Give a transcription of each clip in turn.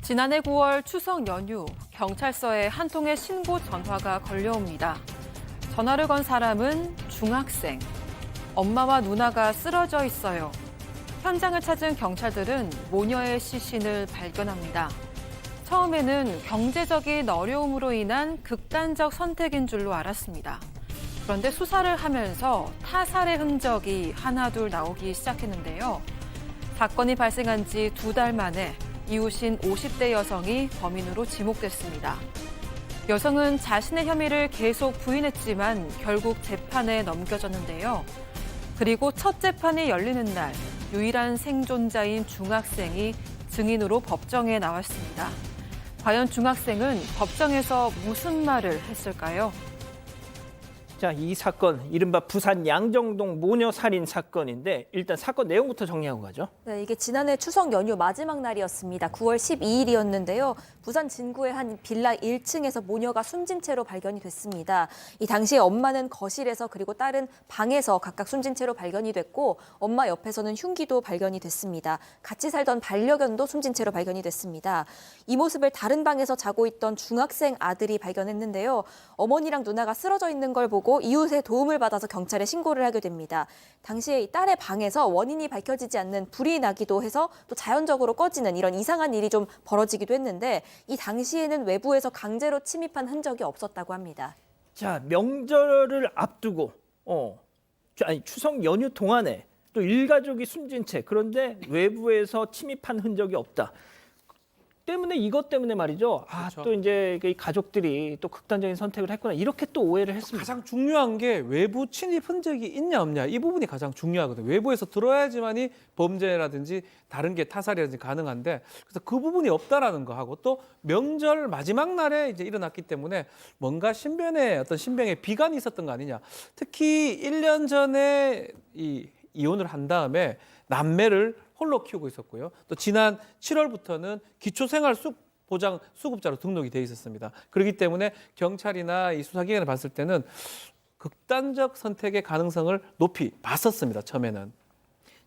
지난해 9월 추석 연휴, 경찰서에 한 통의 신고 전화가 걸려옵니다. 전화를 건 사람은 중학생. 엄마와 누나가 쓰러져 있어요. 현장을 찾은 경찰들은 모녀의 시신을 발견합니다. 처음에는 경제적인 어려움으로 인한 극단적 선택인 줄로 알았습니다. 그런데 수사를 하면서 타살의 흔적이 하나둘 나오기 시작했는데요. 사건이 발생한 지 2달 만에 이웃인 50대 여성이 범인으로 지목됐습니다. 여성은 자신의 혐의를 계속 부인했지만 결국 재판에 넘겨졌는데요. 그리고 첫 재판이 열리는 날 유일한 생존자인 중학생이 증인으로 법정에 나왔습니다. 과연 중학생은 법정에서 무슨 말을 했을까요? 자, 이 사건 이른바 부산 양정동 모녀 살인 사건인데 일단 사건 내용부터 정리하고 가죠. 네, 이게 지난해 추석 연휴 마지막 날이었습니다. 9월 12일이었는데요. 부산 진구의 한 빌라 1층에서 모녀가 숨진 채로 발견이 됐습니다. 이 당시에 엄마는 거실에서 그리고 딸은 방에서 각각 숨진 채로 발견이 됐고 엄마 옆에서는 흉기도 발견이 됐습니다. 같이 살던 반려견도 숨진 채로 발견이 됐습니다. 이 모습을 다른 방에서 자고 있던 중학생 아들이 발견했는데요. 어머니랑 누나가 쓰러져 있는 걸 보고 이웃의 도움을 받아서 경찰에 신고를 하게 됩니다. 당시에 이 딸의 방에서 원인이 밝혀지지 않는 불이 나기도 해서 또 자연적으로 꺼지는 이런 이상한 일이 좀 벌어지기도 했는데 이 당시에는 외부에서 강제로 침입한 흔적이 없었다고 합니다. 자, 명절을 앞두고 추석 연휴 동안에 또 일가족이 숨진 채 그런데 외부에서 침입한 흔적이 없다. 때문에 이것 때문에 말이죠. 그렇죠. 또 이제 이 가족들이 또 극단적인 선택을 했구나 이렇게 또 오해를 했습니다. 가장 중요한 게 외부 침입 흔적이 있냐 없냐 이 부분이 가장 중요하거든요. 외부에서 들어야지만이 범죄라든지 다른 게 타살이라든지 가능한데 그래서 그 부분이 없다라는 거 하고 또 명절 마지막 날에 이제 일어났기 때문에 뭔가 신병의 비관이 있었던 거 아니냐. 특히 1년 전에 이혼을 한 다음에 남매를 홀로 키우고 있었고요. 또 지난 7월부터는 기초생활보장 수급자로 등록이 돼 있었습니다. 그렇기 때문에 경찰이나 이 수사기관을 봤을 때는 극단적 선택의 가능성을 높이 봤었습니다. 처음에는.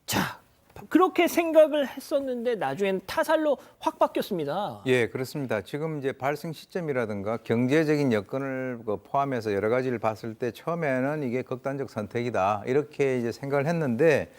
자, 그렇게 생각을 했었는데 나중엔 타살로 확 바뀌었습니다. 예, 그렇습니다. 지금 이제 발생 시점이라든가 경제적인 여건을 포함해서 여러 가지를 봤을 때 처음에는 이게 극단적 선택이다 이렇게 이제 생각을 했는데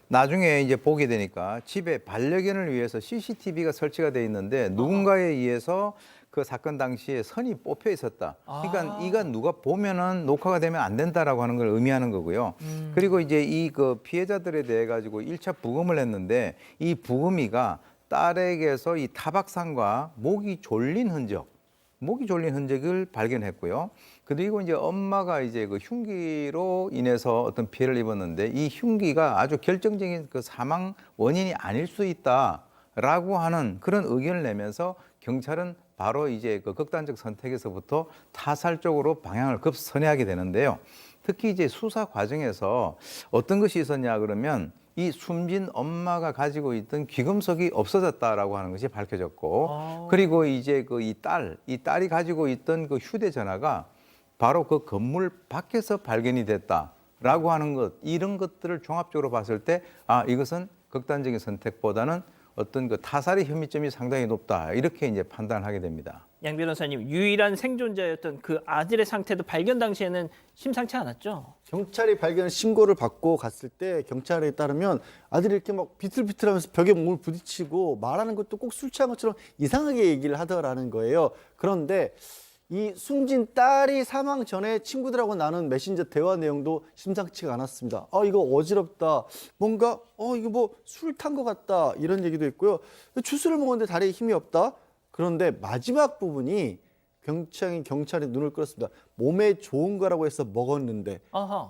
나중에 이제 보게 되니까 집에 반려견을 위해서 CCTV가 설치가 돼 있는데 누군가에 의해서 그 사건 당시에 선이 뽑혀 있었다. 그러니까 이가 누가 보면은 녹화가 되면 안 된다라고 하는 걸 의미하는 거고요. 그리고 이제 이 그 피해자들에 대해 가지고 1차 부검을 했는데 이 부검이가 딸에게서 이 타박상과 목이 졸린 흔적을 발견했고요. 그리고 이제 엄마가 이제 그 흉기로 인해서 어떤 피해를 입었는데 이 흉기가 아주 결정적인 그 사망 원인이 아닐 수 있다라고 하는 그런 의견을 내면서 경찰은 바로 이제 그 극단적 선택에서부터 타살 쪽으로 방향을 급선회하게 되는데요. 특히 이제 수사 과정에서 어떤 것이 있었냐 그러면 이 숨진 엄마가 가지고 있던 귀금속이 없어졌다라고 하는 것이 밝혀졌고 그리고 이제 그 이 딸이 가지고 있던 그 휴대전화가 바로 그 건물 밖에서 발견이 됐다라고 하는 것 이런 것들을 종합적으로 봤을 때 이것은 극단적인 선택보다는 어떤 그 타살의 혐의점이 상당히 높다 이렇게 이제 판단하게 됩니다. 양 변호사님, 유일한 생존자였던 그 아들의 상태도 발견 당시에는 심상치 않았죠? 경찰이 발견 신고를 받고 갔을 때 경찰에 따르면 아들이 이렇게 막 비틀비틀하면서 벽에 몸을 부딪히고 말하는 것도 꼭 술 취한 것처럼 이상하게 얘기를 하더라는 거예요. 그런데 이 숨진 딸이 사망 전에 친구들하고 나눈 메신저 대화 내용도 심상치가 않았습니다. 이거 어지럽다. 뭔가 이거 뭐 술 탄 것 같다. 이런 얘기도 있고요. 주스를 먹었는데 다리에 힘이 없다. 그런데 마지막 부분이 경찰이 눈을 끌었습니다. 몸에 좋은 거라고 해서 먹었는데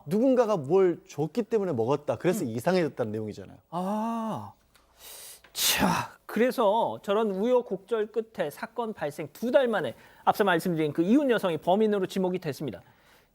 누군가가 뭘 줬기 때문에 먹었다. 그래서 이상해졌다는 내용이잖아요. 자, 그래서 저런 우여곡절 끝에 사건 발생 2달 만에 앞서 말씀드린 그 이웃 여성이 범인으로 지목이 됐습니다.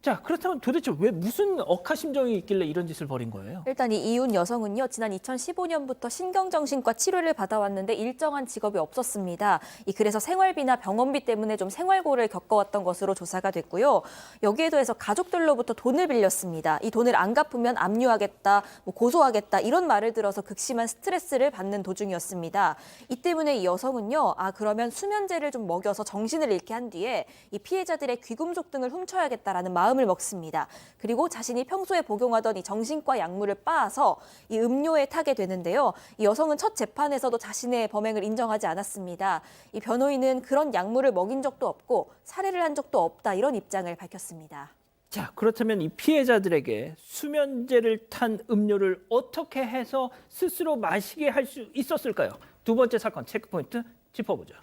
자, 그렇다면 도대체 왜 무슨 억하심정이 있길래 이런 짓을 벌인 거예요? 일단 이 이혼 여성은요, 지난 2015년부터 신경정신과 치료를 받아왔는데 일정한 직업이 없었습니다. 그래서 생활비나 병원비 때문에 좀 생활고를 겪어왔던 것으로 조사가 됐고요. 여기에 더해서 가족들로부터 돈을 빌렸습니다. 이 돈을 안 갚으면 압류하겠다, 고소하겠다 이런 말을 들어서 극심한 스트레스를 받는 도중이었습니다. 이 때문에 이 여성은요, 그러면 수면제를 좀 먹여서 정신을 잃게 한 뒤에 이 피해자들의 귀금속 등을 훔쳐야겠다라는 마음을 먹습니다. 그리고 자신이 평소에 복용하던 이 정신과 약물을 빻아서 이 음료에 타게 되는데요. 이 여성은 첫 재판에서도 자신의 범행을 인정하지 않았습니다. 이 변호인은 그런 약물을 먹인 적도 없고 살해를 한 적도 없다 이런 입장을 밝혔습니다. 자, 그렇다면 이 피해자들에게 수면제를 탄 음료를 어떻게 해서 스스로 마시게 할 수 있었을까요? 두 번째 사건 체크포인트 짚어보죠.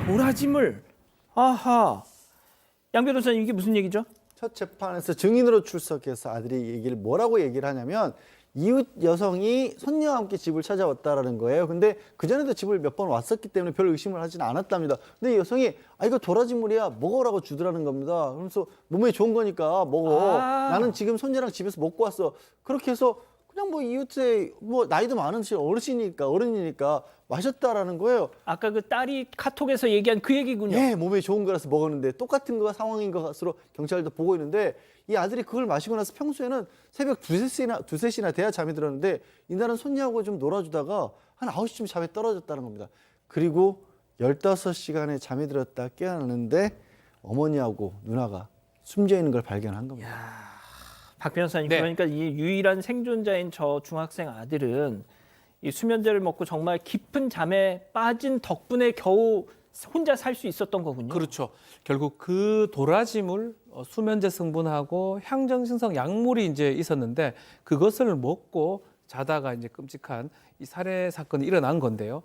도라지물. 아하. 양 변호사님, 이게 무슨 얘기죠? 첫 재판에서 증인으로 출석해서 아들이 뭐라고 얘기를 하냐면 이웃 여성이 손녀와 함께 집을 찾아왔다라는 거예요. 근데 그전에도 집을 몇 번 왔었기 때문에 별 의심을 하지는 않았답니다. 근데 이 여성이 이거 도라지물이야 먹으라고 주더라는 겁니다. 그러면서 몸에 좋은 거니까 먹어. 나는 지금 손녀랑 집에서 먹고 왔어. 그렇게 해서 그냥 이웃에 나이도 많은 어른이니까 마셨다라는 거예요. 아까 그 딸이 카톡에서 얘기한 그 얘기군요. 예, 몸에 좋은 거라서 먹었는데 똑같은 거 상황인 것으로 경찰도 보고 있는데 이 아들이 그걸 마시고 나서 평소에는 새벽 2-3시나 돼야 잠이 들었는데 이날은 손녀하고 좀 놀아주다가 한 9시쯤 잠에 떨어졌다는 겁니다. 그리고 15시간에 잠이 들었다 깨어났는데 어머니하고 누나가 숨져 있는 걸 발견한 겁니다. 박 변호사님, 네. 그러니까 이 유일한 생존자인 저 중학생 아들은 이 수면제를 먹고 정말 깊은 잠에 빠진 덕분에 겨우 혼자 살 수 있었던 거군요. 그렇죠. 결국 그 도라지물, 수면제 성분하고 향정신성 약물이 이제 있었는데 그것을 먹고 자다가 이제 끔찍한 이 살해 사건이 일어난 건데요.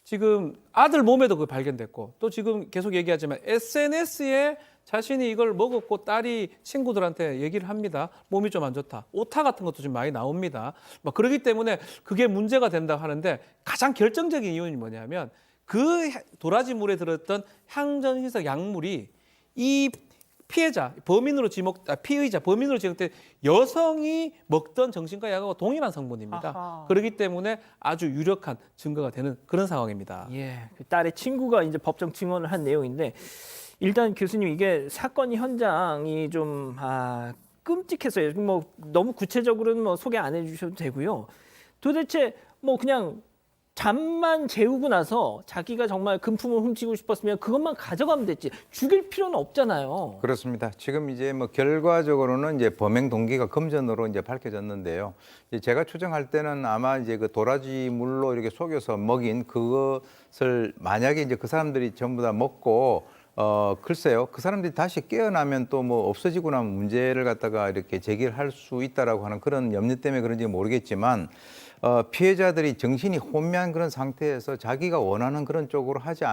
지금 아들 몸에도 그 발견됐고 또 지금 계속 얘기하지만 SNS에 자신이 이걸 먹었고 딸이 친구들한테 얘기를 합니다. 몸이 좀 안 좋다. 오타 같은 것도 좀 많이 나옵니다. 그러기 때문에 그게 문제가 된다고 하는데 가장 결정적인 이유는 뭐냐면 그 도라지물에 들었던 향정신성 약물이 이 피의자 범인으로 지목된 여성이 먹던 정신과 약하고 동일한 성분입니다. 아하. 그렇기 때문에 아주 유력한 증거가 되는 그런 상황입니다. 예, 그 딸의 친구가 이제 법정 증언을 한 내용인데 일단 교수님, 이게 사건 현장이 좀 끔찍했어요. 너무 구체적으로는 소개 안 해주셔도 되고요. 도대체 그냥 잠만 재우고 나서 자기가 정말 금품을 훔치고 싶었으면 그것만 가져가면 됐지. 죽일 필요는 없잖아요. 그렇습니다. 지금 이제 결과적으로는 이제 범행 동기가 금전으로 이제 밝혀졌는데요. 이제 제가 추정할 때는 아마 이제 그 도라지 물로 이렇게 속여서 먹인 그것을 만약에 이제 그 사람들이 전부 다 먹고 글쎄요. 그 사람들이 다시 깨어나면 또 없어지고 나면 문제를 갖다가 이렇게 제기를 할 수 있다라고 하는 그런 염려 때문에 그런지 모르겠지만 피해자들이 정신이 혼미한 그런 상태에서 자기가 원하는 그런 쪽으로 하지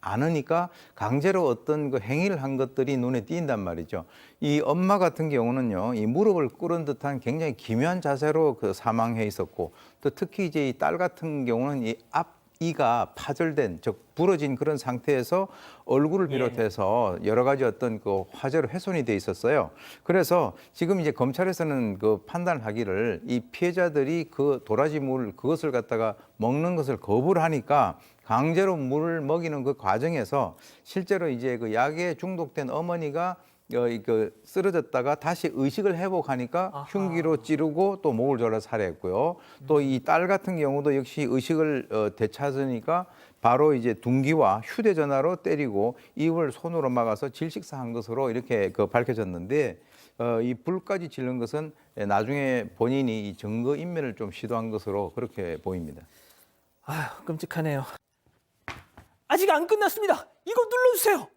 않으니까 강제로 어떤 그 행위를 한 것들이 눈에 띈단 말이죠. 이 엄마 같은 경우는요, 이 무릎을 꿇은 듯한 굉장히 기묘한 자세로 그 사망해 있었고, 또 특히 이제 이 딸 같은 경우는 이 이가 파절된, 즉 부러진 그런 상태에서 얼굴을 비롯해서 여러 가지 어떤 그 화재로 훼손이 돼 있었어요. 그래서 지금 이제 검찰에서는 그 판단하기를 이 피해자들이 그 도라지물 그것을 갖다가 먹는 것을 거부를 하니까 강제로 물을 먹이는 그 과정에서 실제로 이제 그 약에 중독된 어머니가 쓰러졌다가 다시 의식을 회복하니까 흉기로 찌르고 또 목을 졸라 살해했고요. 또 이 딸 같은 경우도 역시 의식을 되찾으니까 바로 이제 둔기와 휴대전화로 때리고 입을 손으로 막아서 질식사한 것으로 이렇게 밝혀졌는데 이 불까지 지른 것은 나중에 본인이 이 증거인멸을 좀 시도한 것으로 그렇게 보입니다. 끔찍하네요. 아직 안 끝났습니다. 이거 눌러주세요.